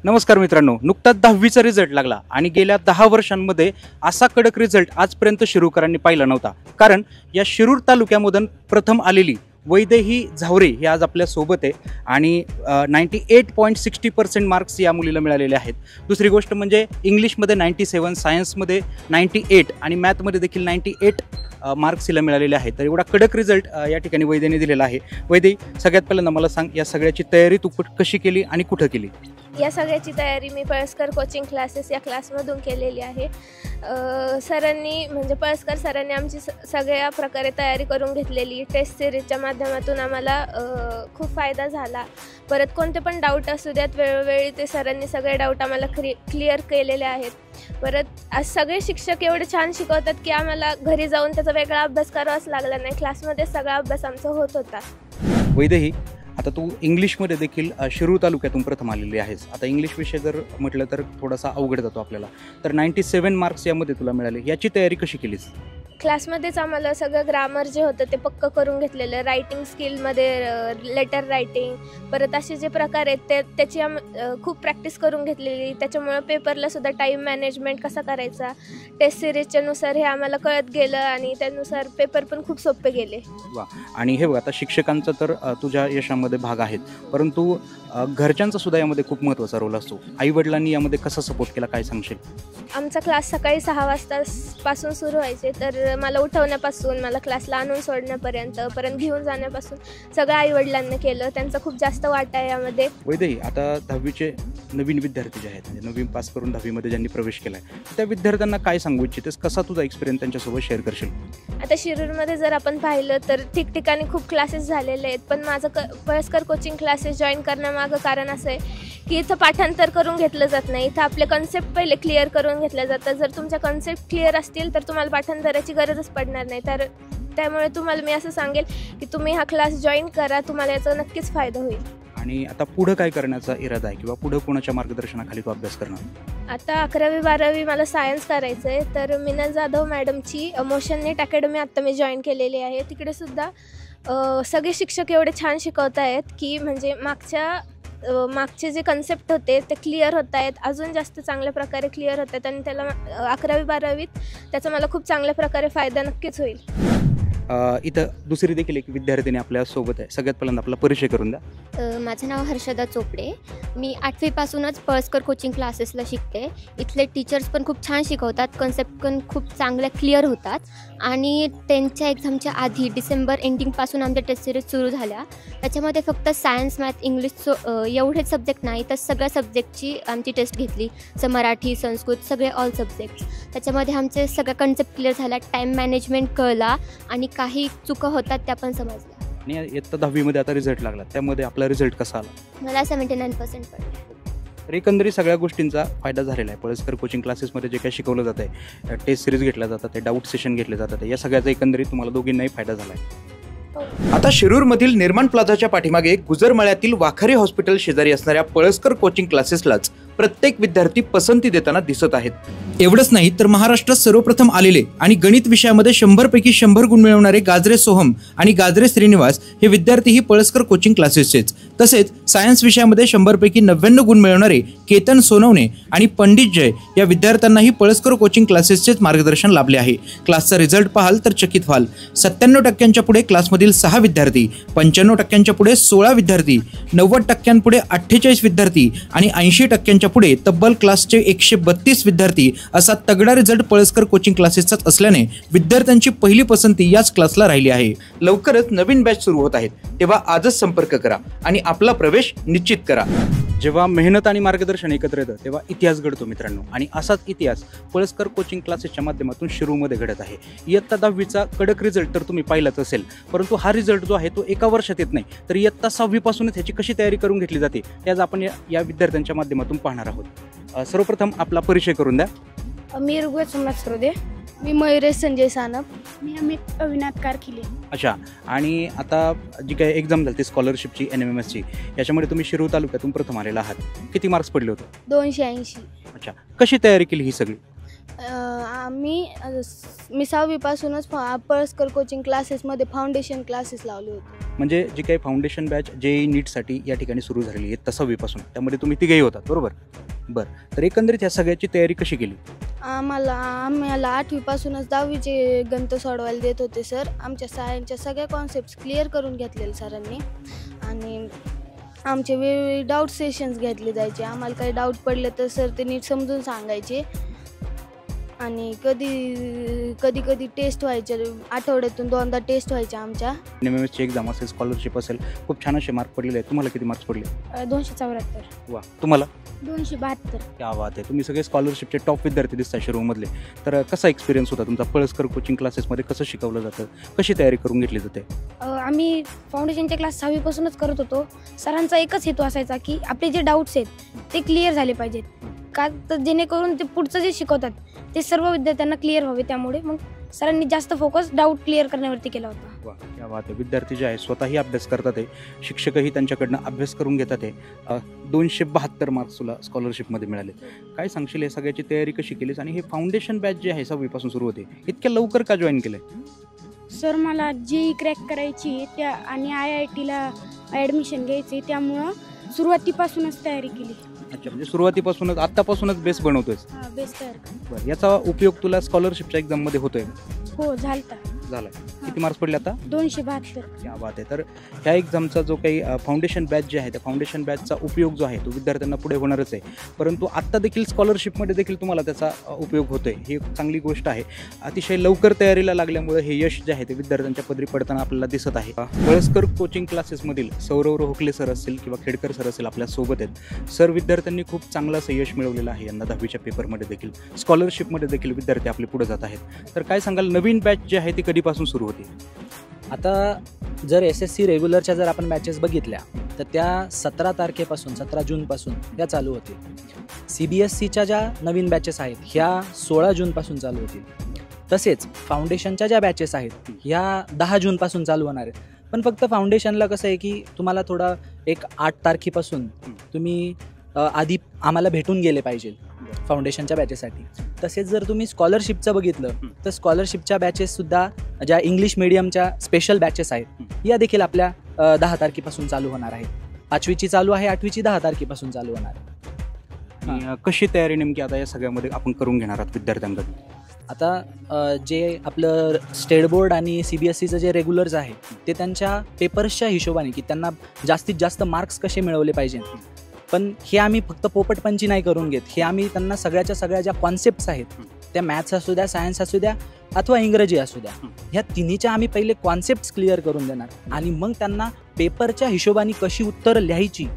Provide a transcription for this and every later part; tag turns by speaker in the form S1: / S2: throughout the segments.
S1: नमस्कार मित्रांनो, नुकताच 10वीचा रिझल्ट लागला आणि गेल्या 10 वर्षांमध्ये असा कडक रिझल्ट आजपर्यंत शिरूरकरांनी पाहिला नव्हता. कारण या शिरूर तालुक्यामधून प्रथम आलेली वैदेही झावरे ही आज आपल्या सोबत आहे आणि 98.60% मार्क्स या मुलीला मिळालेले आहेत. दुसरी गोष्ट म्हणजे इंग्लिशमध्ये 97, सायन्समध्ये 98 आणि मॅथमध्ये देखील 98 मार्क्स हिला मिळालेले आहेत. तर एवढा कडक रिझल्ट या ठिकाणी वैदेने दिलेला आहे. वैदे, सगळ्यात पहिल्यांदा मला सांग, या सगळ्याची तयारी तू कशी केली आणि कुठं केली?
S2: या सगळ्याची तयारी मी पळसकर कोचिंग क्लासेस या क्लासमधून केलेली आहे. सरांनी म्हणजे पळसकर सरांनी आमची सगळ्या प्रकारे तयारी करून घेतलेली. टेस्ट सिरीजच्या माध्यमातून आम्हाला खूप फायदा झाला. परत कोणते पण डाऊट असू द्यात, वेळोवेळी ते सरांनी सगळे डाऊट आम्हाला क्लिअर केलेले आहेत. परत आज सगळे शिक्षक एवढे छान शिकवतात की आम्हाला घरी जाऊन त्याचा वेगळा अभ्यास करावाच लागला नाही. क्लासमध्ये सगळा अभ्यास आमचा होत होता.
S1: वैदेही, आता तू इंग्लिशमध्ये देखील शिरूर तालुक्यातून प्रथम आलेली आहेस. आता इंग्लिश विषय जर म्हटलं तर थोडासा अवघड जातो आपल्याला. तर 97 मार्क्स यामध्ये तुला मिळाले, याची तयारी कशी केलीस?
S2: क्लासमध्येच आम्हाला सगळं ग्रामर जे होतं ते पक्क करून घेतलेलं. रायटिंग स्किलमध्ये लेटर रायटिंग, परत असे जे प्रकार आहेत त्याची खूप प्रॅक्टिस करून घेतलेली. त्याच्यामुळं पेपरला सुद्धा टाईम मॅनेजमेंट कसा करायचा, टेस्ट सिरीजच्या नुसार हे आम्हाला कळत गेलं आणि त्यानुसार पेपर पण खूप सोपे गेले.
S1: वा. आणि हे बघ, आता शिक्षकांचा तर तुझ्या यशामध्ये भाग आहेत, परंतु घरच्यांचा सुद्धा यामध्ये खूप महत्त्वाचा रोल असतो. आईवडिलांनी यामध्ये कसा सपोर्ट केला, काय सांगशील?
S2: आमचा क्लास सकाळी 6 वाजतापासून सुरू व्हायचे. तर मला उठवण्यापासून, मला क्लासला आणून सोडण्यापर्यंत, परत घेऊन जाण्यापासून सगळं आईवडिलांनी केलं. त्यांचा खूप जास्त वाटा आहे यामध्ये.
S1: वैदेही, आता 10वीचे नवीन विद्यार्थी जे आहेत, म्हणजे 9वी पास करून 10वीमध्ये ज्यांनी प्रवेश केला आहे, त्या विद्यार्थ्यांना काय सांगू इच्छितेस? कसा तुझा एक्सपिरियन्स त्यांच्यासोबत शेअर करशील?
S2: आता शिरूरमध्ये जर आपण पाहिलं तर ठिकठिकाणी खूप क्लासेस झालेले आहेत. पण माझं पळसकर कोचिंग क्लासेस जॉईन करण्यामागं कारण असं आहे की इथं पाठांतर करून घेतलं जात नाही. इथं आपले कन्सेप्ट पहिले क्लिअर करून घेतल्या जातात. जर तुमच्या कन्सेप्ट क्लिअर असतील तर तुम्हाला पाठांतराची गरजच पडणार नाही. तर त्यामुळे तुम्हाला मी असं सांगेल की तुम्ही हा क्लास जॉईन करा, तुम्हाला याचा नक्कीच फायदा होईल.
S1: आणि आता पुढं काय करण्याचा इरादा आहे किंवा पुढं कोणाच्या मार्गदर्शनाखाली तू अभ्यास करणार?
S2: आता 11वी 12वी मला सायन्स करायचं आहे. तर मिनल जाधव मॅडमची मोशन नेट अकॅडमी आत्ता मी जॉईन केलेली आहे. तिकडे सुद्धा सगळे शिक्षक एवढे छान शिकवत आहेत की म्हणजे मागचे जे कन्सेप्ट होते ते क्लिअर होत आहेत, अजून जास्त चांगल्या प्रकारे क्लिअर होत आहेत आणि त्याला 11वी 12वीत त्याचा मला खूप चांगल्या प्रकारे फायदा नक्कीच होईल.
S1: इथं दुसरी देखील एक विद्यार्थिनी आपल्या सोबत आहे. सगळ्यात पहिल्यांदा आपला परिचय करून द्या.
S3: माझं नाव हर्षदा चोपडे. मी 8वीपासूनच पळसकर कोचिंग क्लासेसला शिकते. इथले टीचर्स पण खूप छान शिकवतात, कन्सेप्ट पण खूप चांगल्या क्लिअर होतात. आणि 10च्या एक्झामच्या आधी डिसेंबर एंडिंगपासून आमच्या टेस्ट सिरीज सुरू झाल्या. त्याच्यामध्ये फक्त सायन्स, मॅथ, इंग्लिश एवढेच सब्जेक्ट नाही तर सगळ्या सब्जेक्टची आमची टेस्ट घेतली. मराठी, संस्कृत, सगळे ऑल सब्जेक्ट्स. त्याच्यामध्ये आमचे सगळ्या कन्सेप्ट क्लिअर झाला, टाईम मॅनेजमेंट कळला आणि काही चुका होतात त्या पण समजल्या.
S1: आणि इयत्ता 10वीमध्ये आता रिझल्ट लागला, त्यामध्ये आपला रिझल्ट कसा आला?
S3: मला 79% पडले.
S1: तर एकंदरीत सगळ्या गोष्टींचा फायदा झालेला आहे. पळसकर कोचिंग क्लासेसमध्ये जे काही शिकवलं जातं आहे, टेस्ट सिरीज घेतल्या जातात, ते डाऊट सेशन घेतले जातात, या सगळ्याचा एकंदरीत तुम्हाला दोघींनाही फायदा झाला आहे. आता शिरूरमधील निर्माण प्लाझाच्या पाठीमागे गुजरमाळ्यातील वाखारी हॉस्पिटल शेजारी असणाऱ्या पळसकर कोचिंग क्लासेसलाच प्रत्येक विद्यार्थी पसंती देताना दिसत आहेत. एवढंच नाही तर महाराष्ट्रात सर्वप्रथम आलेले आणि गणित विषयामध्ये 100 पैकी 100 गुण मिळवणारे गाजरे सोहम आणि गाजरे श्रीनिवास हे विद्यार्थी ही पळसकर कोचिंग क्लासेसचेच. तसेच सायन्स विषयामध्ये 100 पैकी 99 गुण मिळवणारे केतन सोनवणे आणि पंडित जय या विद्यार्थ्यांनाही पळसकर कोचिंग क्लासेसचेच मार्गदर्शन लाभले आहे. क्लासचा रिझल्ट पाहाल तर चकित व्हाल. 97% पुढे क्लासमधील 6 विद्यार्थी, 95% पुढे 16 विद्यार्थी, 90% पुढे 48 विद्यार्थी आणि 80% पुढे तब्बल क्लासचे 132 विद्यार्थी असा तगडा रिझल्ट पळसकर कोचिंग क्लासेसचाच असल्याने विद्यार्थ्यांची पहिली पसंती याच क्लासला राहिली आहे. लवकरच नवीन बॅच सुरू होत आहेत, तेव्हा आजच संपर्क करा आणि आपला प्रवेश निश्चित करा. जेव्हा मेहनत आणि मार्गदर्शन एकत्र येतं तेव्हा इतिहास घडतो मित्रांनो. आणि असाच इतिहास पळसकर कोचिंग क्लासेसच्या माध्यमातून शिरूरमध्ये घडत आहे. इयत्ता 10वीचा कडक रिझल्ट तर तुम्ही पाहिलाच असेल, परंतु हा रिझल्ट जो आहे तो एका वर्षात येत नाही, तर इयत्ता 6वीपासूनच ह्याची कशी तयारी करून घेतली जाते ते आज आपण या विद्यार्थ्यांच्या माध्यमातून पाहणार आहोत. सर्वप्रथम आपला परिचय करून द्या.
S4: मी ऋग्वेद सोमनाथ सरोदे. मी मयुरेश संजय सानप. मी अमित अविनाथ कारखिले.
S1: अच्छा. आणि आता जी काही एक्झाम झाली ती स्कॉलरशिपची NMMSची, याच्यामध्ये तुम्ही शिरूर तालुक्यातून प्रथम आलेला आहात. किती मार्क्स पडले होते?
S4: 280.
S1: अच्छा. कशी तयारी केली ही सगळी?
S4: मी 6वीपासूनच पळसकर कोचिंग क्लासेसमध्ये फाउंडेशन क्लासेस लावले होते.
S1: म्हणजे जी काही फाउंडेशन बॅच JEE नीटसाठी या ठिकाणी सुरू झालेली आहे 6वीपासून, त्यामध्ये तुम्ही तिघेही होतात बरोबर? बरं, तर एकंदरीत ह्या सगळ्याची तयारी कशी केली?
S4: आम्हाला 8वीपासूनच 10वीचे गणितं सोडवायला देत होते सर. आमच्या सायन्सच्या सगळ्या कॉन्सेप्ट्स क्लिअर करून घेतलेले सरांनी आणि आमचे वेगवेगळे डाऊट सेशन्स घेतले जायचे. आम्हाला काही डाऊट पडले तर सर ते नीट समजून सांगायचे आणि कधी टेस्ट व्हायचे. आठवड्यातून 2दा टेस्ट व्हायच्या आमच्या.
S1: NMMSची एक्झाम असेल, स्कॉलरशिप असेल, खूप छान असे मार्क पडलेले आहेत. तुम्हाला किती मार्क्स पडले?
S4: 274.
S1: वा, तुम्हाला?
S4: 272.
S1: क्या बात आहे. तुम्ही सगळे स्कॉलरशिपचे टॉप विद्यार्थी दिसता शिरूरमधले. तर कसा एक्सपिरियन्स होता तुमचा? पळसकर कोचिंग क्लासेसमध्ये कसं शिकवलं जातं, कशी तयारी करून घेतली जाते?
S4: आम्ही फाउंडेशनचे क्लास 6वीपासूनच करत होतो. सरांचा एकच हेतू असायचा की आपले जे डाऊट्स आहेत ते क्लिअर झाले पाहिजेत, का तर जेणेकरून ते पुढचं जे शिकवतात ते सर्व विद्यार्थ्यांना क्लिअर व्हावे. त्यामुळे मग सरांनी जास्त फोकस डाऊट क्लिअर करण्यावरती केला होता.
S1: वा, क्या बात आहे. विद्यार्थी जे आहे स्वतःही अभ्यास करतात आहे, शिक्षकही त्यांच्याकडनं अभ्यास करून घेतात आहे. 272 मार्क्स तुला स्कॉलरशिपमध्ये मिळाले. काय सांगशील, हे सगळ्याची तयारी कशी केलीस आणि हे फाउंडेशन बॅच जे आहे 6वीपासून सुरू होते, इतक्या लवकर का जॉईन केलं?
S4: सर मला JEE क्रॅक करायची त्या आणि IITला ॲडमिशन घ्यायचे, त्यामुळं सुरुवातीपासूनच तयारी केली.
S1: अच्छा, म्हणजे सुरुवातीपासूनच आत्तापासूनच बेस बनवतोय.
S4: बेस तयार.
S1: बरं, याचा उपयोग तुला स्कॉलरशिपच्या एक्झाममध्ये होतोय?
S4: हो, झाला.
S1: किती मार्क्स पडले आता?
S4: 272.
S1: क्या बात आहे. तर ह्या एक्झामचा जो काही फाउंडेशन बॅच जे आहे त्या फाउंडेशन बॅचचा उपयोग जो आहे तो विद्यार्थ्यांना पुढे होणारच आहे, परंतु आत्ता देखील स्कॉलरशिपमध्ये देखील तुम्हाला त्याचा उपयोग होतोय, ही चांगली गोष्ट आहे. अतिशय लवकर तयारीला लागल्यामुळे हे यश जे आहे ते विद्यार्थ्यांच्या पदरी पडताना आपल्याला दिसत आहे. पळसकर कोचिंग क्लासेसमधील सौरव रोहकले सर असतील किंवा खेडकर सर असेल आपल्यासोबत आहेत. सर विद्यार्थ्यांनी खूप चांगलं असं यश मिळवलेलं आहे. यंदा 10वीच्या पेपरमध्ये देखील, स्कॉलरशिपमध्ये देखील विद्यार्थी आपले पुढे जात आहेत. तर काय सांगाल, नवीन बॅच जी आहे ती कधीपासून सुरू होती?
S5: आता जर SSC रेग्युलरच्या जर आपण बॅचेस बघितल्या तर त्या 17 जूनपासून त्या चालू होतील. CBSCच्या ज्या नवीन बॅचेस आहेत ह्या 16 जूनपासून चालू होतील. तसेच फाउंडेशनच्या ज्या बॅचेस आहेत ह्या 10 जूनपासून चालू होणार आहेत. पण फक्त फाउंडेशनला कसं आहे की तुम्हाला थोडा एक 8 तारखेपासून तुम्ही आधी आम्हाला भेटून गेले पाहिजे फाउंडेशनच्या बॅचेससाठी. तसेच जर तुम्ही स्कॉलरशिपचं बघितलं तर स्कॉलरशिपच्या बॅचेससुद्धा ज्या इंग्लिश मिडियमच्या स्पेशल बॅचेस आहेत या देखील आपल्या 10 तारखेपासून चालू होणार आहेत. 5वीची चालू आहे, 8वीची 10 तारखेपासून चालू होणार आहे.
S1: कशी तयारी नेमकी आता या सगळ्यामध्ये आपण करून घेणार आहात विद्यार्थ्यांकडून?
S5: आता जे आपलं स्टेट बोर्ड आणि CBSCचं जे रेग्युलर्स आहे ते त्यांच्या पेपर्सच्या हिशोबाने की त्यांना जास्तीत जास्त मार्क्स कसे मिळवले पाहिजे, पण हे आम्ही फक्त पोपटपंची नाही करून घेत. हे आम्ही त्यांना सगळ्या ज्या कॉन्सेप्ट्स आहेत त्या मॅथ्स असू द्या, सायन्स असू द्या अथवा इंग्रजी असू द्या, ह्या तिन्हीच्या आम्ही पहिले कॉन्सेप्ट्स क्लिअर करून देणार आणि मग त्यांना पेपरच्या हिशोबाने कशी उत्तरं लिहायची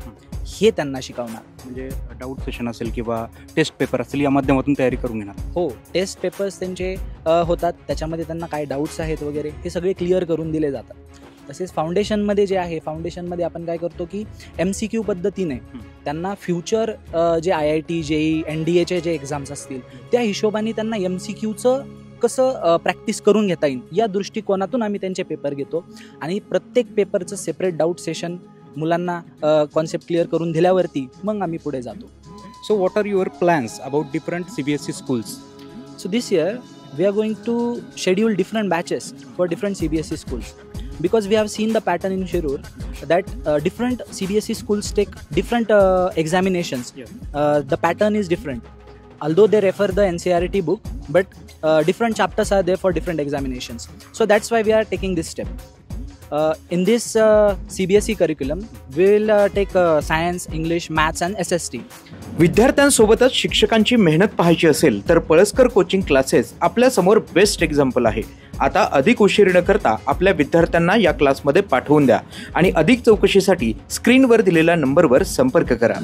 S5: हे त्यांना शिकवणार.
S1: म्हणजे डाऊट सेशन असेल किंवा टेस्ट पेपर असेल या माध्यमातून तयारी करून घेणार?
S5: हो, टेस्ट पेपर्स त्यांचे होतात, त्याच्यामध्ये त्यांना काय डाऊट्स आहेत वगैरे हे सगळे क्लिअर करून दिले जातात. तसेच फाउंडेशनमध्ये जे आहे, फाउंडेशनमध्ये आपण काय करतो की MCQ पद्धतीने त्यांना फ्युचर जे IIT, JEE, NDAचे जे एक्झाम्स असतील त्या हिशोबाने त्यांना MCQचं कसं प्रॅक्टिस करून घेता येईल या दृष्टिकोनातून आम्ही त्यांचे पेपर घेतो आणि प्रत्येक पेपरचं सेपरेट डाऊट सेशन मुलांना कॉन्सेप्ट क्लिअर करून दिल्यावरती मग आम्ही पुढे जातो.
S1: So what are your plans about different CBSE schools?
S5: So this year we are going to schedule different batches for different CBSE schools because we have seen the pattern in Shirur that different CBSE schools take different examinations. The pattern is different. Although they refer the NCERT book, but different chapters are there for different examinations. So that's why we are taking this step. In this CBSE curriculum, we will take science, English, maths and SST.
S1: विद्यार्थ्यांसोबतच शिक्षकांची मेहनत पाहायची असेल तर Palaskar coaching classes आपल्यासमोर best example आहे. आता अधिक उशीर न करता आपल्या विद्यार्थ्यांना या क्लासमध्ये पाठवून द्या आणि अधिक चौकशीसाठी स्क्रीनवर दिलेल्या नंबरवर संपर्क करा.